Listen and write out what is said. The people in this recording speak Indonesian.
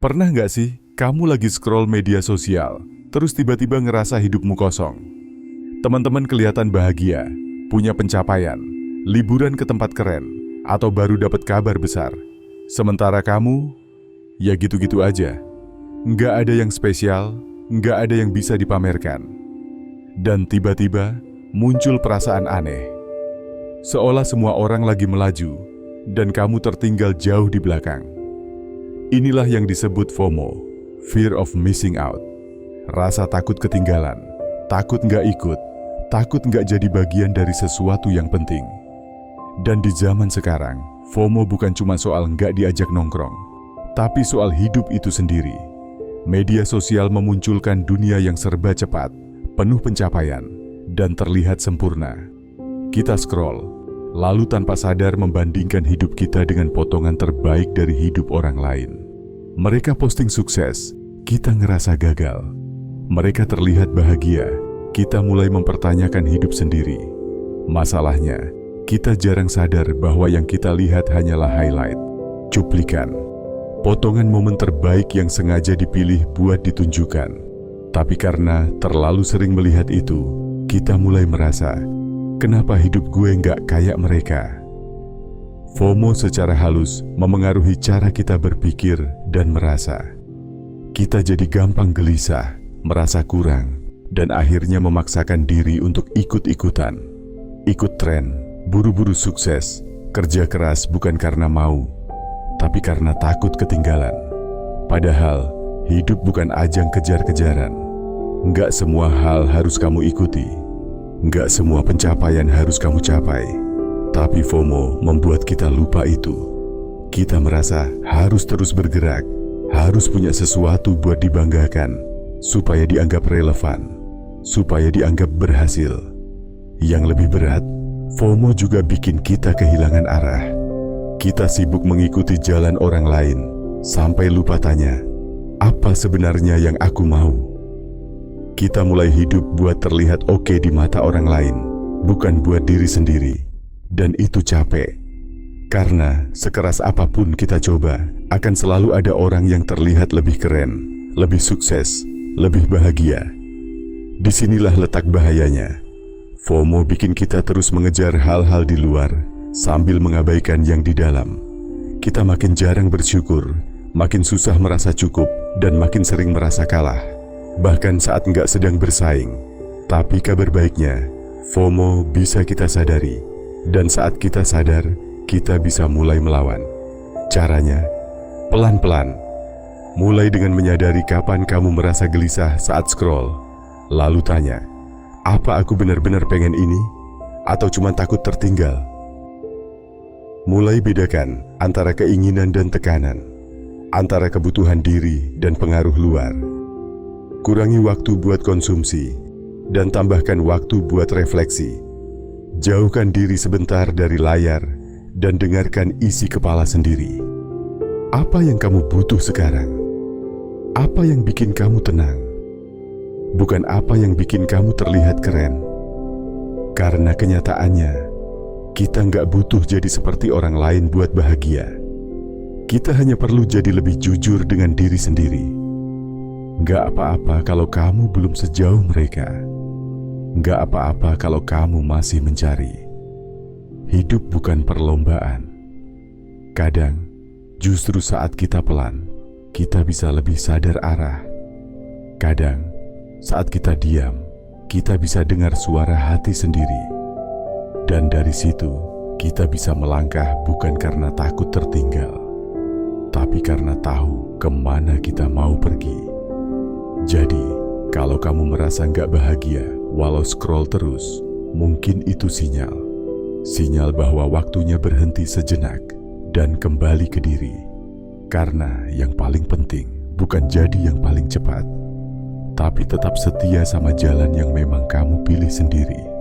Pernah nggak sih kamu lagi scroll media sosial, terus tiba-tiba ngerasa hidupmu kosong? Teman-teman kelihatan bahagia, punya pencapaian, liburan ke tempat keren, atau baru dapat kabar besar. Sementara kamu, ya gitu-gitu aja. Nggak ada yang spesial, nggak ada yang bisa dipamerkan. Dan tiba-tiba muncul perasaan aneh. Seolah semua orang lagi melaju, dan kamu tertinggal jauh di belakang. Inilah yang disebut FOMO, Fear of Missing Out. Rasa takut ketinggalan, takut nggak ikut, takut nggak jadi bagian dari sesuatu yang penting. Dan di zaman sekarang, FOMO bukan cuma soal nggak diajak nongkrong, tapi soal hidup itu sendiri. Media sosial memunculkan dunia yang serba cepat, penuh pencapaian, dan terlihat sempurna. Kita scroll, lalu tanpa sadar membandingkan hidup kita dengan potongan terbaik dari hidup orang lain. Mereka posting sukses, kita ngerasa gagal. Mereka terlihat bahagia, kita mulai mempertanyakan hidup sendiri. Masalahnya, kita jarang sadar bahwa yang kita lihat hanyalah highlight, cuplikan, potongan momen terbaik yang sengaja dipilih buat ditunjukkan. Tapi karena terlalu sering melihat itu, kita mulai merasa, kenapa hidup gue nggak kayak mereka? FOMO secara halus memengaruhi cara kita berpikir dan merasa. Kita jadi gampang gelisah, merasa kurang, dan akhirnya memaksakan diri untuk ikut-ikutan. Ikut tren, buru-buru sukses, kerja keras bukan karena mau, tapi karena takut ketinggalan. Padahal, hidup bukan ajang kejar-kejaran. Nggak semua hal harus kamu ikuti. Nggak semua pencapaian harus kamu capai. Tapi FOMO membuat kita lupa itu. Kita merasa harus terus bergerak, harus punya sesuatu buat dibanggakan, supaya dianggap relevan, supaya dianggap berhasil. Yang lebih berat, FOMO juga bikin kita kehilangan arah. Kita sibuk mengikuti jalan orang lain, sampai lupa tanya, apa sebenarnya yang aku mau? Kita mulai hidup buat terlihat oke di mata orang lain, bukan buat diri sendiri. Dan itu capek, karena sekeras apapun kita coba, akan selalu ada orang yang terlihat lebih keren, lebih sukses, lebih bahagia. Disinilah letak bahayanya. FOMO bikin kita terus mengejar hal-hal di luar, sambil mengabaikan yang di dalam. Kita makin jarang bersyukur, makin susah merasa cukup, dan makin sering merasa kalah. Bahkan saat nggak sedang bersaing. Tapi kabar baiknya, FOMO bisa kita sadari. Dan saat kita sadar, kita bisa mulai melawan. Caranya, pelan-pelan. Mulai dengan menyadari kapan kamu merasa gelisah saat scroll. Lalu tanya, apa aku benar-benar pengen ini? Atau cuma takut tertinggal? Mulai bedakan antara keinginan dan tekanan, antara kebutuhan diri dan pengaruh luar. Kurangi waktu buat konsumsi, dan tambahkan waktu buat refleksi. Jauhkan diri sebentar dari layar dan dengarkan isi kepala sendiri. Apa yang kamu butuh sekarang? Apa yang bikin kamu tenang? Bukan apa yang bikin kamu terlihat keren. Karena kenyataannya, kita nggak butuh jadi seperti orang lain buat bahagia. Kita hanya perlu jadi lebih jujur dengan diri sendiri. Nggak apa-apa kalau kamu belum sejauh mereka. Nggak apa-apa kalau kamu masih mencari. Hidup bukan perlombaan. Kadang, justru saat kita pelan, kita bisa lebih sadar arah. Kadang, saat kita diam, kita bisa dengar suara hati sendiri. Dan dari situ, kita bisa melangkah bukan karena takut tertinggal, tapi karena tahu kemana kita mau pergi. Jadi, kalau kamu merasa nggak bahagia, walau scroll terus, mungkin itu sinyal. Sinyal bahwa waktunya berhenti sejenak dan kembali ke diri. Karena yang paling penting bukan jadi yang paling cepat, tapi tetap setia sama jalan yang memang kamu pilih sendiri.